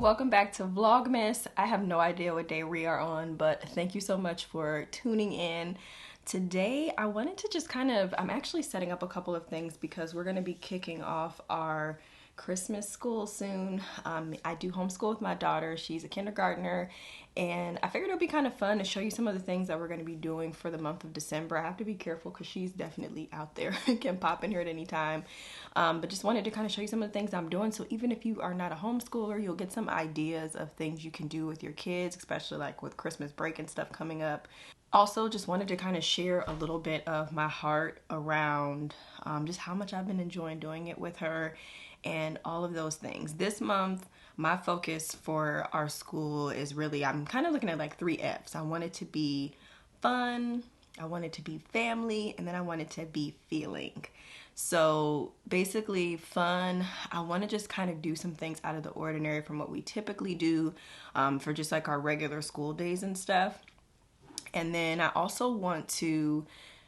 welcome back to Vlogmas. I have no idea what day we are on, but thank you so much for tuning in. Today I wanted to just I'm actually setting up a couple of things because we're going to be kicking off our Christmas school soon. I do homeschool with my daughter. She's a kindergartner, and I figured it would be kind of fun to show you some of the things that we're going to be doing for the month of December. I have to be careful because she's definitely out there and can pop in here at any time. But just wanted to kind of show you some of the things I'm doing. So even if you are not a homeschooler, you'll get some ideas of things you can do with your kids, especially like with Christmas break and stuff coming up. Also, just wanted to kind of share a little bit of my heart around just how much I've been enjoying doing it with her and all of those things. This month, my focus for our school is really, I'm kind of looking at like 3 F's. I want it to be fun, I want it to be family, and then I want it to be feeling. So basically fun, I want to just kind of do some things out of the ordinary from what we typically do for just like our regular school days and stuff. And then I also want to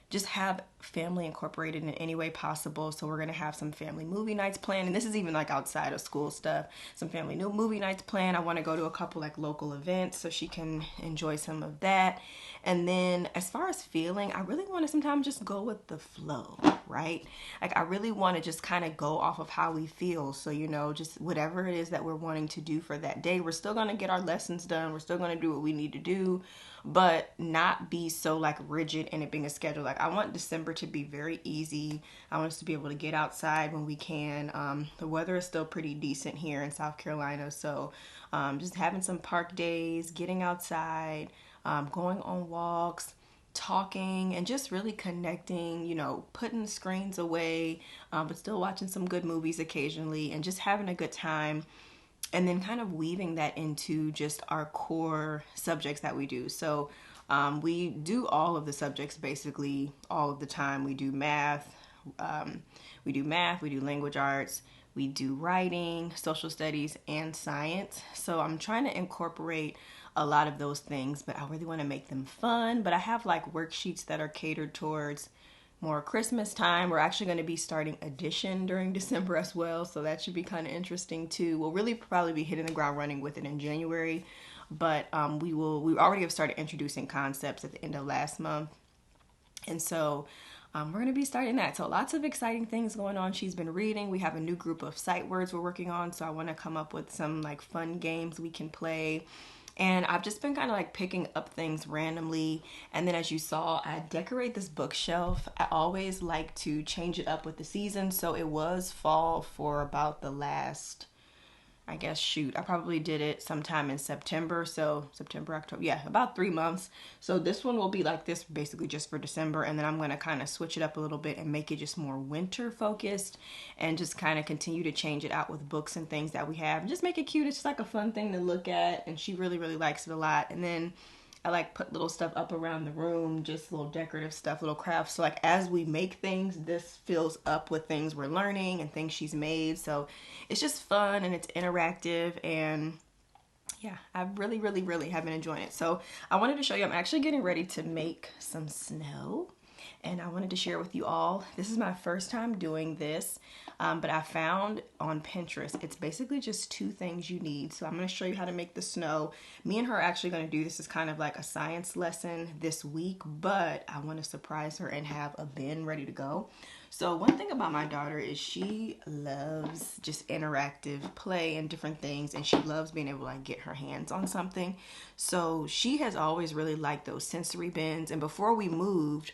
just have family incorporated in any way possible. So we're gonna have some family movie nights planned, and this is even like outside of school stuff. Some family new movie nights planned. I want to go to a couple like local events so she can enjoy some of that. And then as far as feeling, I really want to sometimes just go with the flow, right? Like I really want to just kind of go off of how we feel. So just whatever it is that we're wanting to do for that day, we're still gonna get our lessons done. We're still gonna do what we need to do, but not be so like rigid in it being a schedule. Like I want December to be very easy. I want us to be able to get outside when we can. The weather is still pretty decent here in South Carolina, so just having some park days, getting outside, going on walks, talking, and just really connecting, putting screens away, but still watching some good movies occasionally and just having a good time. And then kind of weaving that into just our core subjects that we do. So we do all of the subjects basically all of the time. We do math, we do language arts, we do writing, social studies, and science. So I'm trying to incorporate a lot of those things, but I really want to make them fun. But I have like worksheets that are catered towards more Christmas time. We're actually going to be starting addition during December as well, so that should be kind of interesting too. We'll really probably be hitting the ground running with it in January, but we already have started introducing concepts at the end of last month, and so we're going to be starting that. So lots of exciting things going on. She's been reading. We have a new group of sight words we're working on, so I want to come up with some like fun games we can play. And I've just been kind of like picking up things randomly. And then as you saw, I decorate this bookshelf. I always like to change it up with the season. So it was fall for about the last, I probably did it sometime in September. So September, October, yeah, about 3 months. So this one will be like this basically just for December. And then I'm going to kind of switch it up a little bit and make it just more winter focused and just kind of continue to change it out with books and things that we have. And just make it cute. It's just like a fun thing to look at. And she really, really likes it a lot. And then I like put little stuff up around the room, just little decorative stuff, little crafts. So like as we make things, this fills up with things we're learning and things she's made. So it's just fun and it's interactive, and yeah, I really, really, really have been enjoying it. So I wanted to show you, I'm actually getting ready to make some snow, and I wanted to share with you all. This is my first time doing this, but I found on Pinterest, it's basically just 2 things you need. So I'm going to show you how to make the snow. Me and her are actually going to do this as kind of like a science lesson this week, but I want to surprise her and have a bin ready to go. So one thing about my daughter is she loves just interactive play and different things, and she loves being able to like get her hands on something. So she has always really liked those sensory bins, and before we moved,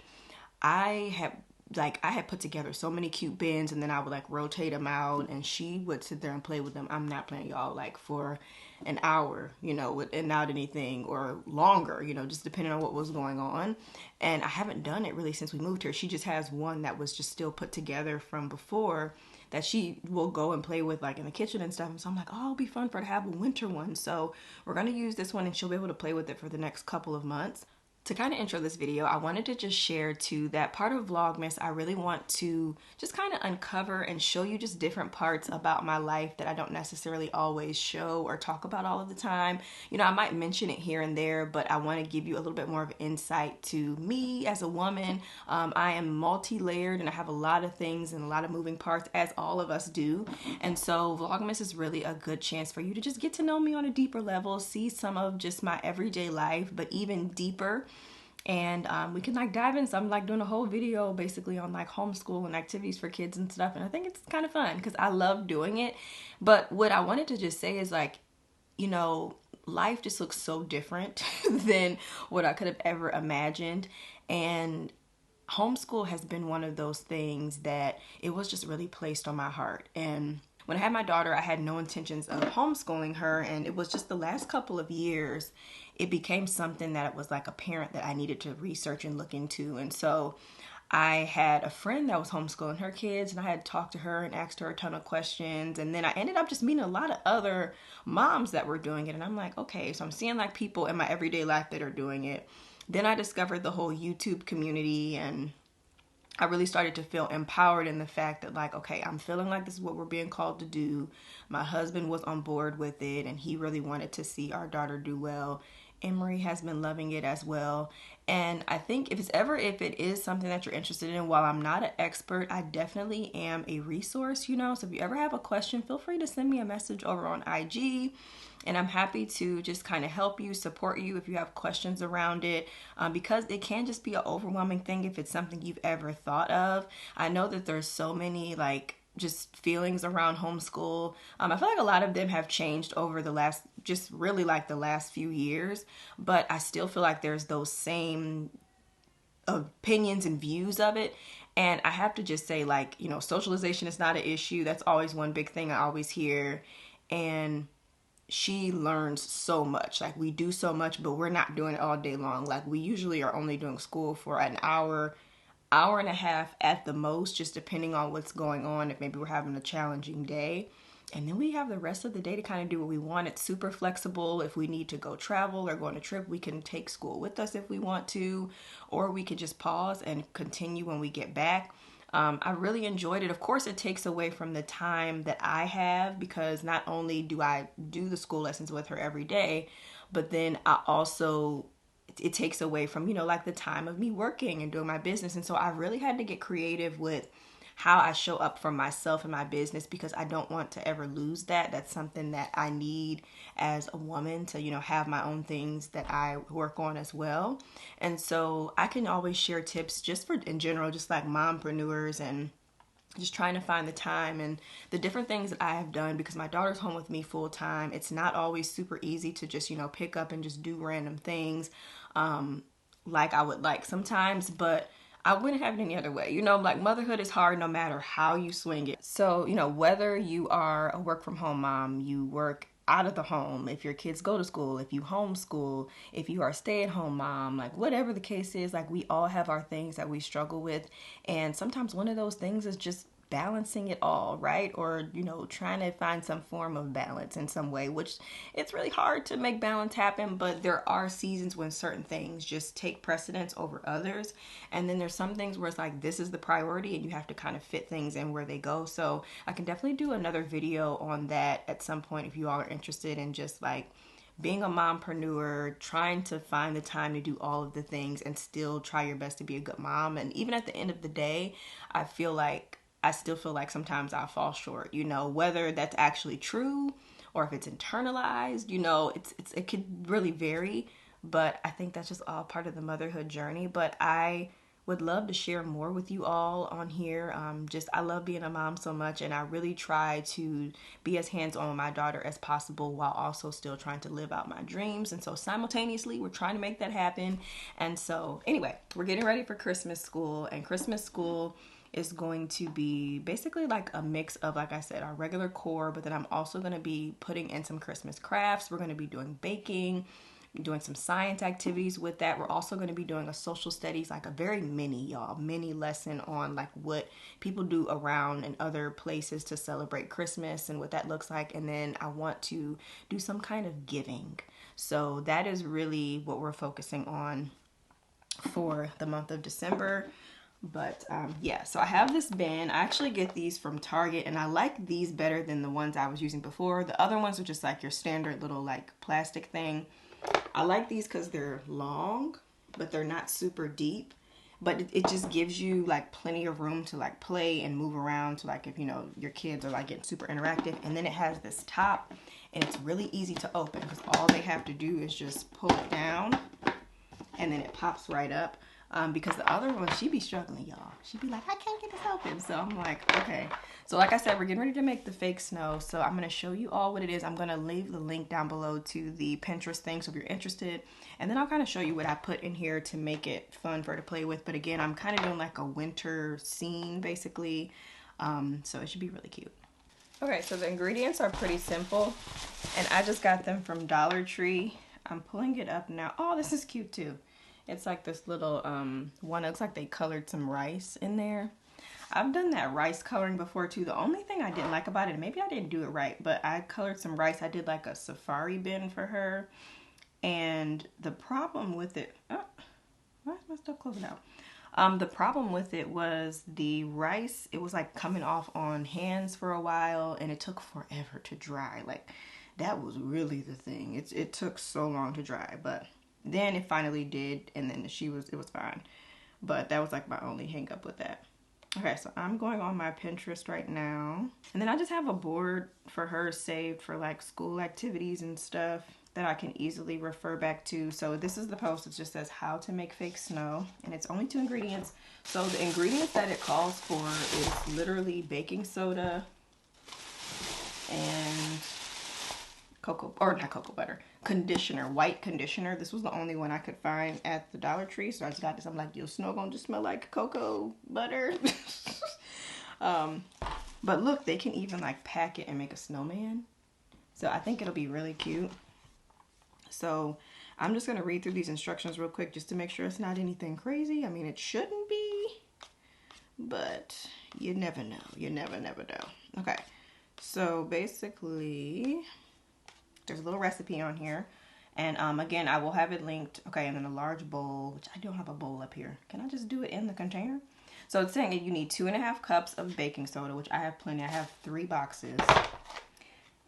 I had put together so many cute bins, and then I would like rotate them out, and she would sit there and play with them. I'm not playing, y'all, like for an hour, without anything, or longer, just depending on what was going on. And I haven't done it really since we moved here. She just has one that was just still put together from before that she will go and play with like in the kitchen and stuff. And so I'm like, oh, it'll be fun for her to have a winter one. So we're going to use this one, and she'll be able to play with it for the next couple of months. To kind of intro this video, I wanted to just share too that part of Vlogmas, I really want to just kind of uncover and show you just different parts about my life that I don't necessarily always show or talk about all of the time. You know, I might mention it here and there, but I want to give you a little bit more of insight to me as a woman. I am multi-layered and I have a lot of things and a lot of moving parts, as all of us do. And so Vlogmas is really a good chance for you to just get to know me on a deeper level, see some of just my everyday life, but even deeper. And we can like dive in. So I'm like doing a whole video basically on like homeschool and activities for kids and stuff. And I think it's kind of fun because I love doing it. But what I wanted to just say is like, you know, life just looks so different than what I could have ever imagined. And homeschool has been one of those things that it was just really placed on my heart. And when I had my daughter, I had no intentions of homeschooling her, and it was just the last couple of years it became something that it was like apparent that I needed to research and look into. And so I had a friend that was homeschooling her kids, and I had talked to her and asked her a ton of questions. And then I ended up just meeting a lot of other moms that were doing it. And I'm like, okay, so I'm seeing like people in my everyday life that are doing it. Then I discovered the whole YouTube community, and I really started to feel empowered in the fact that like, okay, I'm feeling like this is what we're being called to do. My husband was on board with it, and he really wanted to see our daughter do well. Emery has been loving it as well. And I think if it is something that you're interested in, while I'm not an expert, I definitely am a resource, you know. So if you ever have a question, feel free to send me a message over on IG. And I'm happy to just kind of help you, support you if you have questions around it, because it can just be an overwhelming thing if it's something you've ever thought of. I know that there's so many like just feelings around homeschool. I feel like a lot of them have changed over the last, just really like the last few years, but I still feel like there's those same opinions and views of it. And I have to just say, like, you know, socialization is not an issue. That's always one big thing I always hear. And she learns so much. Like, we do so much, but we're not doing it all day long. Like, we usually are only doing school for an hour and a half at the most, just depending on what's going on, if maybe we're having a challenging day. And then we have the rest of the day to kind of do what we want. It's super flexible. If we need to go travel or go on a trip, we can take school with us if we want to, or we could just pause and continue when we get back. I really enjoyed it. Of course, it takes away from the time that I have, because not only do I do the school lessons with her every day, but then it takes away from, you know, like the time of me working and doing my business. And so I really had to get creative with how I show up for myself and my business, because I don't want to ever lose that. That's something that I need as a woman to, you know, have my own things that I work on as well. And so I can always share tips just for, in general, just like mompreneurs and just trying to find the time and the different things that I have done, because my daughter's home with me full time. It's not always super easy to just, you know, pick up and just do random things like I would like sometimes, but I wouldn't have it any other way. You know, like, motherhood is hard no matter how you swing it. So, you know, whether you are a work from home mom, you work out of the home, if your kids go to school, if you homeschool, if you are a stay-at-home mom, like whatever the case is, like, we all have our things that we struggle with. And sometimes one of those things is just balancing it all, right? Or, you know, trying to find some form of balance in some way, which it's really hard to make balance happen, but there are seasons when certain things just take precedence over others. And then there's some things where it's like, this is the priority, and you have to kind of fit things in where they go. So I can definitely do another video on that at some point if you all are interested in just like being a mompreneur, trying to find the time to do all of the things and still try your best to be a good mom. And even at the end of the day, I still feel like sometimes I fall short, you know, whether that's actually true or if it's internalized, you know, it could really vary, but I think that's just all part of the motherhood journey. But I would love to share more with you all on here. I love being a mom so much, and I really try to be as hands-on with my daughter as possible while also still trying to live out my dreams. And so simultaneously, we're trying to make that happen. And so anyway, we're getting ready for Christmas school, and Christmas school is going to be basically like a mix of, like I said, our regular core, but then I'm also going to be putting in some Christmas crafts. We're going to be doing baking, doing some science activities with that. We're also going to be doing a social studies, like a very mini lesson on like what people do around in other places to celebrate Christmas and what that looks like. And then I want to do some kind of giving. So that is really what we're focusing on for the month of December. But yeah, so I have this bin. I actually get these from Target, and I like these better than the ones I was using before. The other ones are just like your standard little like plastic thing. I like these because they're long, but they're not super deep. But it just gives you like plenty of room to like play and move around, to like if you know your kids are like getting super interactive. And then it has this top, and it's really easy to open because all they have to do is just pull it down, and then it pops right up. Because the other one, she be struggling, y'all. She'd be like, I can't get this open. So I'm like, okay. So like I said, we're getting ready to make the fake snow. So I'm going to show you all what it is. I'm going to leave the link down below to the Pinterest thing, so if you're interested. And then I'll kind of show you what I put in here to make it fun for her to play with. But again, I'm kind of doing like a winter scene, basically. So it should be really cute. Okay, so the ingredients are pretty simple. And I just got them from Dollar Tree. I'm pulling it up now. Oh, this is cute too. It's like this little one. It looks like they colored some rice in there. I've done that rice coloring before too. The only thing I didn't like about it, maybe I didn't do it right, but I colored some rice. I did like a safari bin for her. And the problem with it, oh, why is my stuff closing out? The problem with it was the rice, it was like coming off on hands for a while, and it took forever to dry. Like that was really the thing. It took so long to dry, but then it finally did, and then it was fine. But that was like my only hang up with that. Okay, so I'm going on my Pinterest right now. And then I just have a board for her saved for like school activities and stuff that I can easily refer back to. So this is the post. It just says how to make fake snow, and it's only 2 ingredients. So the ingredients that it calls for is literally baking soda and not cocoa butter, conditioner, white conditioner. This was the only one I could find at the Dollar Tree, so I just got this. I'm like, your snow gonna just smell like cocoa butter. But look, they can even like pack it and make a snowman. So I think it'll be really cute. So I'm just gonna read through these instructions real quick just to make sure it's not anything crazy. I mean, it shouldn't be, but you never know. You never know. Okay, so basically, there's a little recipe on here, and again, I will have it linked. Okay, and then a large bowl, which I don't have a bowl up here. Can I just do it in the container? So it's saying that you need 2.5 cups of baking soda, which I have plenty. I have 3 boxes.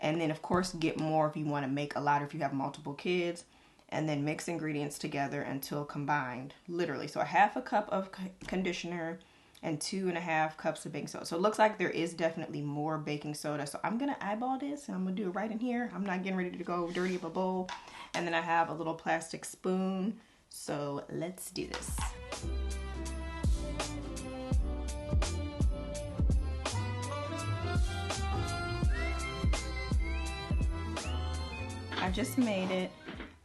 And then of course get more if you want to make a lot, or if you have multiple kids. And then mix ingredients together until combined, literally. So 1/2 cup of conditioner and 2.5 cups of baking soda. So it looks like there is definitely more baking soda. So I'm gonna eyeball this, and I'm gonna do it right in here. I'm not getting ready to go dirty up a bowl. And then I have a little plastic spoon. So let's do this. I just made it.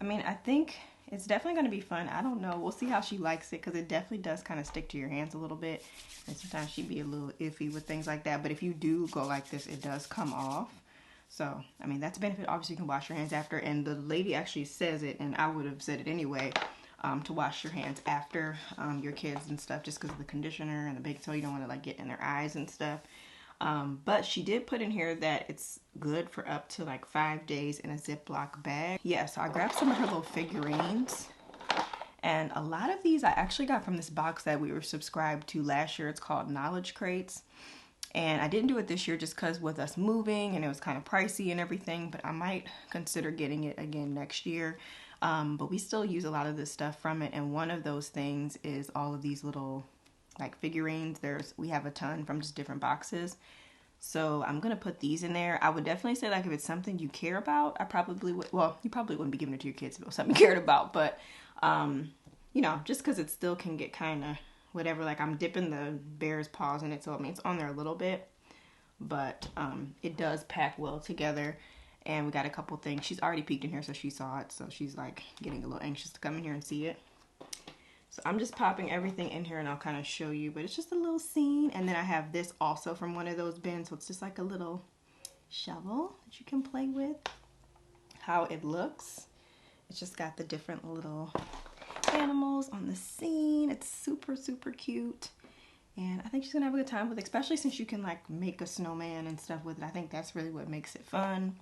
I mean, I think it's definitely going to be fun. I don't know. We'll see how she likes it, because it definitely does kind of stick to your hands a little bit. And sometimes she'd be a little iffy with things like that. But if you do go like this, it does come off. So, I mean, that's a benefit. Obviously, you can wash your hands after. And the lady actually says it, and I would have said it anyway, to wash your hands after your kids and stuff, just because of the conditioner and the baking soda. You don't want to like get in their eyes and stuff. But she did put in here that it's good for up to like 5 days in a Ziploc bag. Yeah, so I grabbed some of her little figurines. And a lot of these I actually got from this box that we were subscribed to last year. It's called Knowledge Crates. And I didn't do it this year just because with us moving and it was kind of pricey and everything. But I might consider getting it again next year. But we still use a lot of this stuff from it. And one of those things is all of these little like figurines. We have a ton from just different boxes. So I'm going to put these in there. I would definitely say like if it's something you care about, I probably would, well, you probably wouldn't be giving it to your kids if it was something you cared about, but you know, just because it still can get kind of whatever, like I'm dipping the bear's paws in it, so I mean it's on there a little bit, but it does pack well together. And we got a couple things. She's already peeked in here, so she saw it, so she's like getting a little anxious to come in here and see it. So I'm just popping everything in here and I'll kind of show you, but it's just a little scene. And then I have this also from one of those bins. So it's just like a little shovel that you can play with. How it looks. It's just got the different little animals on the scene. It's super, super cute. And I think she's gonna have a good time with it, especially since you can like make a snowman and stuff with it. I think that's really what makes it fun.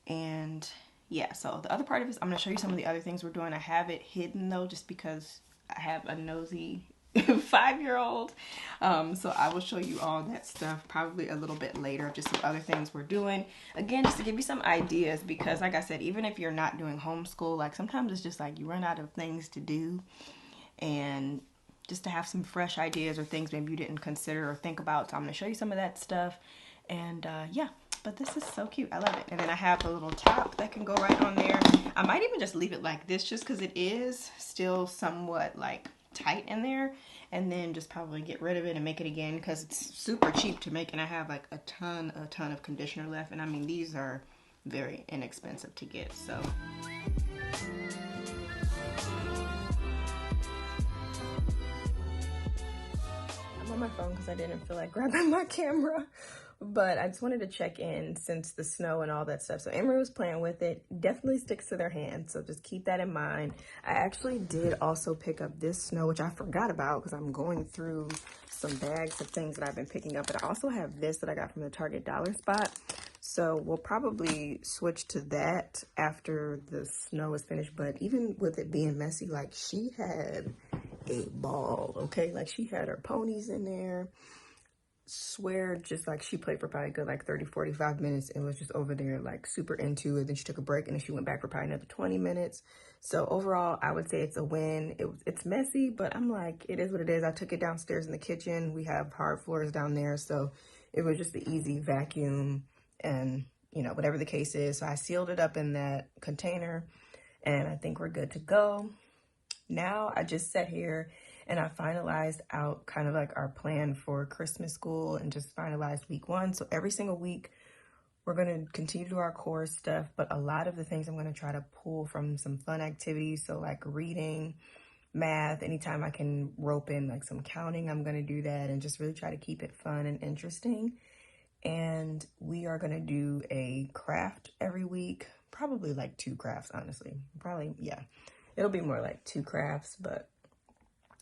And yeah, so the other part of this, I'm going to show you some of the other things we're doing. I have it hidden though, just because I have a nosy 5-year-old. So I will show you all that stuff probably a little bit later, just some other things we're doing. Again, just to give you some ideas, because like I said, even if you're not doing homeschool, like sometimes it's just like you run out of things to do, and just to have some fresh ideas or things maybe you didn't consider or think about. So I'm going to show you some of that stuff. And yeah, but this is so cute. I love it. And then I have a little top that can go right on there. I might even just leave it like this just because it is still somewhat like tight in there, and then just probably get rid of it and make it again because it's super cheap to make, and I have like a ton of conditioner left, and I mean these are very inexpensive to get. So I'm on my phone because I didn't feel like grabbing my camera, but I just wanted to check in since the snow and all that stuff. So Emery was playing with it. Definitely sticks to their hands, so just keep that in mind. I actually did also pick up this snow, which I forgot about because I'm going through some bags of things that I've been picking up. But I also have this that I got from the Target dollar spot. So we'll probably switch to that after the snow is finished. But even with it being messy, like she had a ball, okay? Like she had her ponies in there. Swear, just like she played for probably good like 30-45 minutes and was just over there like super into it. Then she took a break and then she went back for probably another 20 minutes. So overall, I would say it's a win. It's messy, but I'm like, it is what it is. I took it downstairs in the kitchen. We have hard floors down there, so it was just the easy vacuum and, you know, whatever the case is. So I sealed it up in that container and I think we're good to go. Now I just sat here and I finalized out kind of like our plan for Christmas school and just finalized week 1. So every single week, we're going to continue to do our core stuff, but a lot of the things I'm going to try to pull from some fun activities. So like reading, math, anytime I can rope in like some counting, I'm going to do that and just really try to keep it fun and interesting. And we are going to do a craft every week, probably like 2 crafts, honestly. Probably, yeah, it'll be more like 2 crafts, but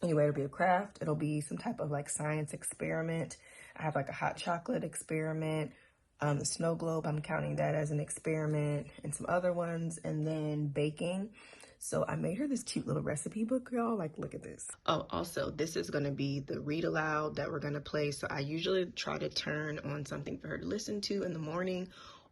anyway, it'll be a craft. It'll be some type of like science experiment. I have like a hot chocolate experiment. The snow globe, I'm counting that as an experiment, and some other ones, and then baking. So I made her this cute little recipe book, y'all. Like, look at this. Oh, also, this is going to be the read aloud that we're going to play. So I usually try to turn on something for her to listen to in the morning,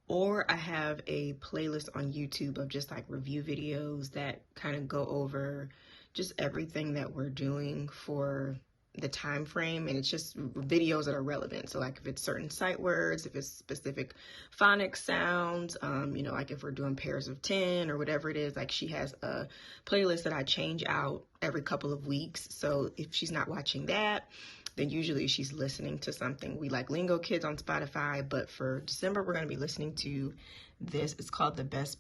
or I have a playlist on YouTube of just like review videos that kind of go over just everything that we're doing for the time frame, and it's just videos that are relevant. So like if it's certain sight words, if it's specific phonics sounds, you know, like if we're doing pairs of 10 or whatever it is, like she has a playlist that I change out every couple of weeks. So if she's not watching that, then usually she's listening to something. We like Lingo Kids on Spotify, but for December, we're going to be listening to this. It's called The Best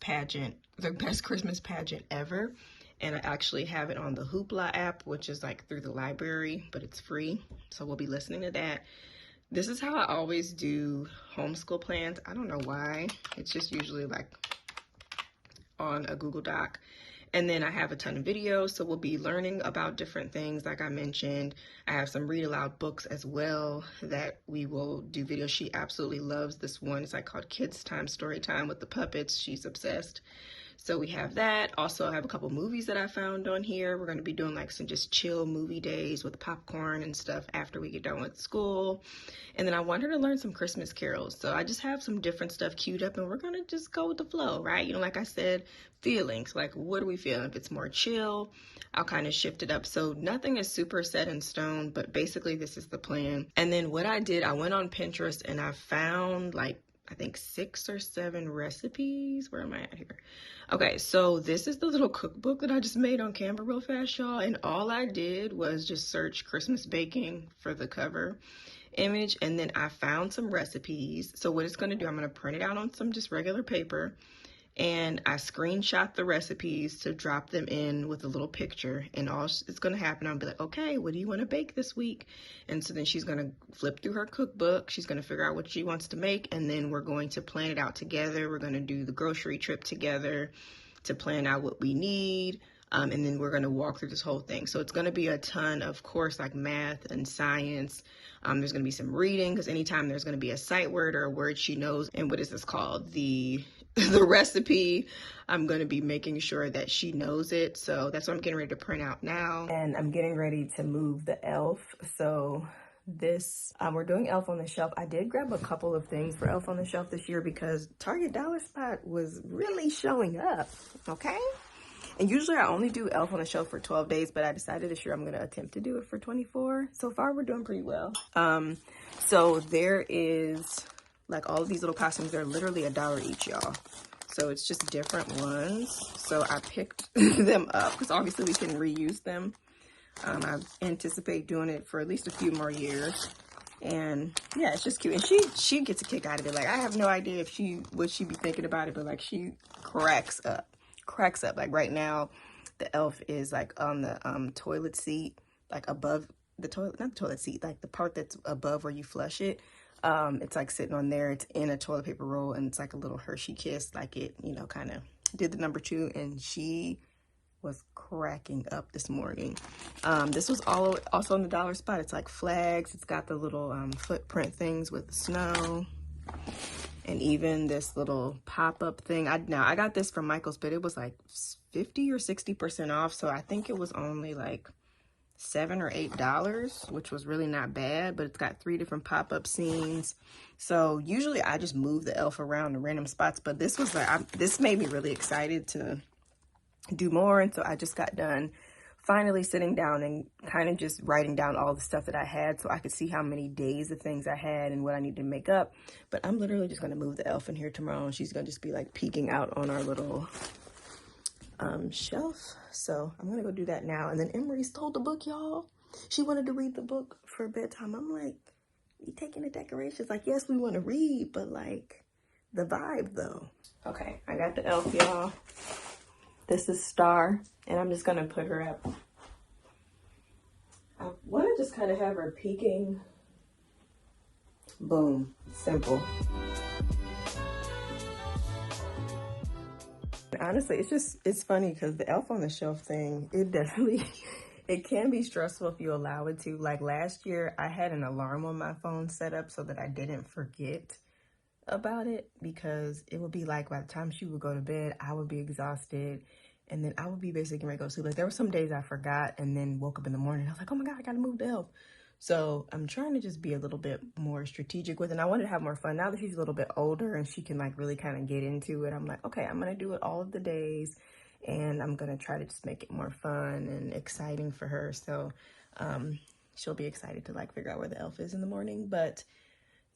Christmas Pageant Ever. And I actually have it on the Hoopla app, which is like through the library, but it's free. So we'll be listening to that. This is how I always do homeschool plans. I don't know why. It's just usually like on a Google Doc. And then I have a ton of videos, so we'll be learning about different things. Like I mentioned, I have some read aloud books as well that we will do videos. She absolutely loves this one. It's like called Kids Time Story Time with the puppets. She's obsessed. So we have that. Also, I have a couple movies that I found on here. We're going to be doing like some just chill movie days with popcorn and stuff after we get done with school. And then I want her to learn some Christmas carols. So I just have some different stuff queued up and we're going to just go with the flow, right? You know, like I said, feelings, like what do we feel? If it's more chill, I'll kind of shift it up. So nothing is super set in stone, but basically this is the plan. And then what I did, I went on Pinterest and I found like, I think 6 or 7 recipes. Where am I at here? Okay, so this is the little cookbook that I just made on Canva real fast, y'all. And all I did was just search Christmas baking for the cover image. And then I found some recipes. So what it's going to do, I'm going to print it out on some just regular paper. And I screenshot the recipes to drop them in with a little picture, and all it's going to happen, I'll be like, okay, what do you want to bake this week? And so then she's going to flip through her cookbook. She's going to figure out what she wants to make, and then we're going to plan it out together. We're going to do the grocery trip together to plan out what we need. And then we're going to walk through this whole thing. So it's going to be a ton of course, like math and science. There's going to be some reading, because anytime there's going to be a sight word or a word she knows. And what is this called? The the recipe. I'm going to be making sure that she knows it. So that's what I'm getting ready to print out now. And I'm getting ready to move the elf. So this, we're doing Elf on the Shelf. I did grab a couple of things for Elf on the Shelf this year because Target Dollar Spot was really showing up, okay? And usually I only do Elf on the Shelf for 12 days, but I decided this year I'm going to attempt to do it for 24. So far, we're doing pretty well. So there is, like, all of these little costumes. They're literally $1 each, y'all. So it's just different ones. So I picked them up because obviously we can reuse them. I anticipate doing it for at least a few more years. And yeah, it's just cute. And she gets a kick out of it. Like, I have no idea if what she'd be thinking about it, but like, she cracks up. Like right now, the elf is like on the toilet seat, like above the toilet, not the toilet seat, like the part that's above where you flush it. It's like sitting on there. It's in a toilet paper roll, and it's like a little Hershey kiss, like it, you know, kind of did the number 2, and she was cracking up this morning. This was also in the Dollar Spot. It's like flags. It's got the little footprint things with the snow, and even this little pop-up thing. I got this from Michael's, but it was like 50 or 60% off, so I think it was only like $7 or $8, which was really not bad. But it's got 3 different pop-up scenes. So usually I just move the elf around to random spots, but this was like, this made me really excited to do more. And so I just got done finally sitting down and kind of just writing down all the stuff that I had so I could see how many days of things I had and what I need to make up. But I'm literally just going to move the elf in here tomorrow, and she's going to just be like peeking out on our little shelf. So I'm going to go do that now. And then Emery stole the book, y'all. She wanted to read the book for bedtime. I'm like, you taking the decorations? Like, yes, we want to read, but like the vibe though. Okay, I got the elf, y'all. This is Star, and I'm just going to put her up. I want to just kind of have her peeking. Boom. Simple. Honestly, it's funny because the Elf on the Shelf thing, it can be stressful if you allow it to. Like last year, I had an alarm on my phone set up so that I didn't forget about it, because it would be like by the time she would go to bed, I would be exhausted, and then I would be basically ready to go to sleep. Like there were some days I forgot and then woke up in the morning. I was like, oh my God, I gotta move the elf. So I'm trying to just be a little bit more strategic with it. And I wanted to have more fun. Now that she's a little bit older and she can like really kind of get into it, I'm like, okay, I'm gonna do it all of the days, and I'm gonna try to just make it more fun and exciting for her. So she'll be excited to like figure out where the elf is in the morning. But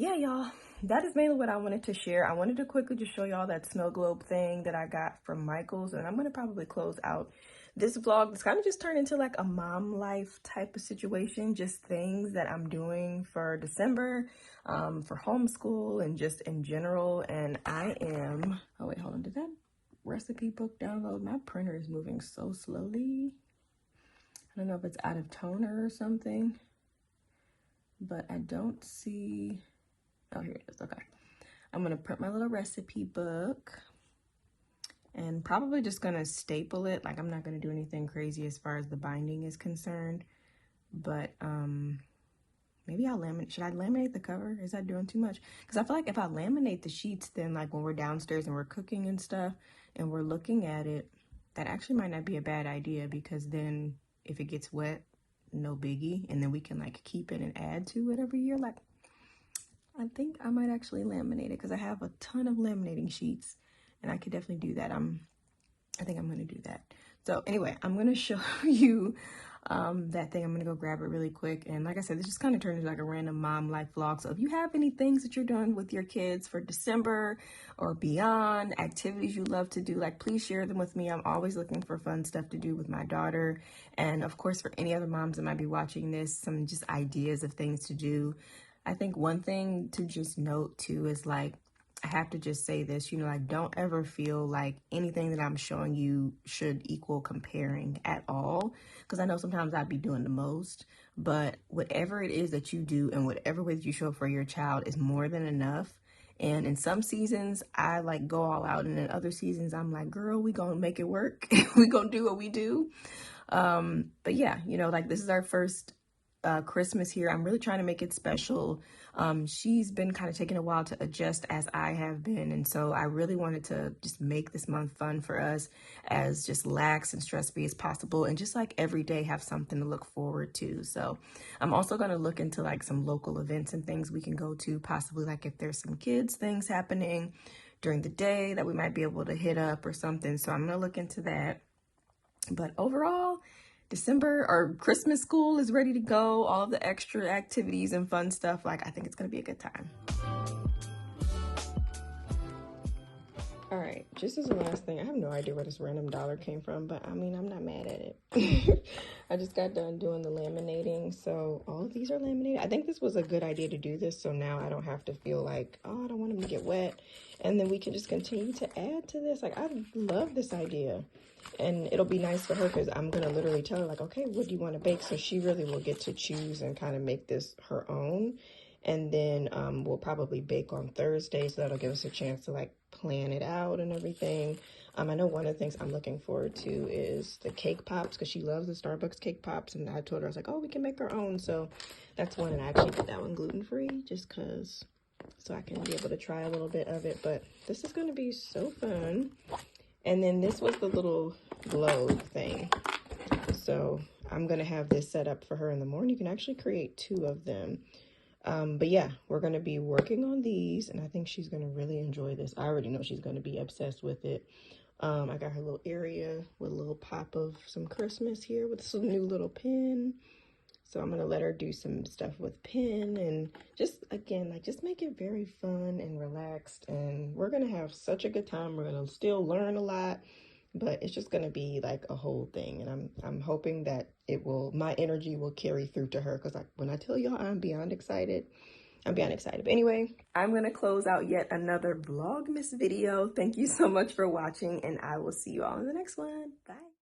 yeah, y'all, that is mainly what I wanted to share. I wanted to quickly just show y'all that snow globe thing that I got from Michael's, and I'm going to probably close out this vlog. It's kind of just turned into like a mom life type of situation, just things that I'm doing for December, for homeschool and just in general. And I am, oh wait, hold on, did that recipe book download? My printer is moving so slowly. I don't know if it's out of toner or something, but I don't see. Oh, here it is. Okay. I'm going to print my little recipe book and probably just going to staple it. Like, I'm not going to do anything crazy as far as the binding is concerned, but maybe I'll laminate. Should I laminate the cover? Is that doing too much? Because I feel like if I laminate the sheets, then like when we're downstairs and we're cooking and stuff and we're looking at it, that actually might not be a bad idea, because then if it gets wet, no biggie. And then we can like keep it and add to it every year. Like, I think I might actually laminate it because I have a ton of laminating sheets, and I could definitely do that. I think I'm going to do that. So anyway, I'm going to show you that thing. I'm going to go grab it really quick. And like I said, this just kind of turned into like a random mom life vlog. So if you have any things that you're doing with your kids for December or beyond, activities you love to do, like please share them with me. I'm always looking for fun stuff to do with my daughter. And of course, for any other moms that might be watching this, some just ideas of things to do. I think one thing to just note too is like, I have to just say this, you know, like don't ever feel like anything that I'm showing you should equal comparing at all. Because I know sometimes I'd be doing the most, but whatever it is that you do and whatever way that you show up for your child is more than enough. And in some seasons I like go all out, and in other seasons I'm like, girl, we gonna make it work. We gonna do what we do. But yeah, you know, like this is our first Christmas here. I'm really trying to make it special. She's been kind of taking a while to adjust as I have been. And so I really wanted to just make this month fun for us, as just lax and stress-free as possible. And just like every day have something to look forward to. So I'm also going to look into like some local events and things we can go to, possibly like if there's some kids things happening during the day that we might be able to hit up or something. So I'm going to look into that. But overall, December or Christmas school is ready to go. All of the extra activities and fun stuff. Like, I think it's going to be a good time. All right, just as a last thing, I have no idea where this random dollar came from, but I mean, I'm not mad at it. I just got done doing the laminating, so all of these are laminated. I think this was a good idea to do this, so now I don't have to feel like, oh, I don't want them to get wet. And then we can just continue to add to this. Like, I love this idea. And it'll be nice for her because I'm going to literally tell her, like, okay, what do you want to bake? So she really will get to choose and kind of make this her own. And then we'll probably bake on Thursday, so that'll give us a chance to, like, plan it out and everything. I know one of the things I'm looking forward to is the cake pops, because she loves the Starbucks cake pops. And I told her, I was like, oh, we can make our own. So that's one, and I actually did that one gluten-free just because, so I can be able to try a little bit of it. But this is going to be so fun. And then this was the little globe thing. So I'm going to have this set up for her in the morning. You can actually create 2 of them. But yeah, we're going to be working on these, and I think she's going to really enjoy this. I already know she's going to be obsessed with it. I got her little area with a little pop of some Christmas here with some new little pin. So I'm going to let her do some stuff with pin and just, again, like, just make it very fun and relaxed. And we're going to have such a good time. We're going to still learn a lot, but it's just going to be like a whole thing. And I'm hoping that my energy will carry through to her, because when I tell y'all I'm beyond excited, I'm beyond excited. But anyway, I'm going to close out yet another Vlogmas video. Thank you so much for watching, and I will see you all in the next one. Bye.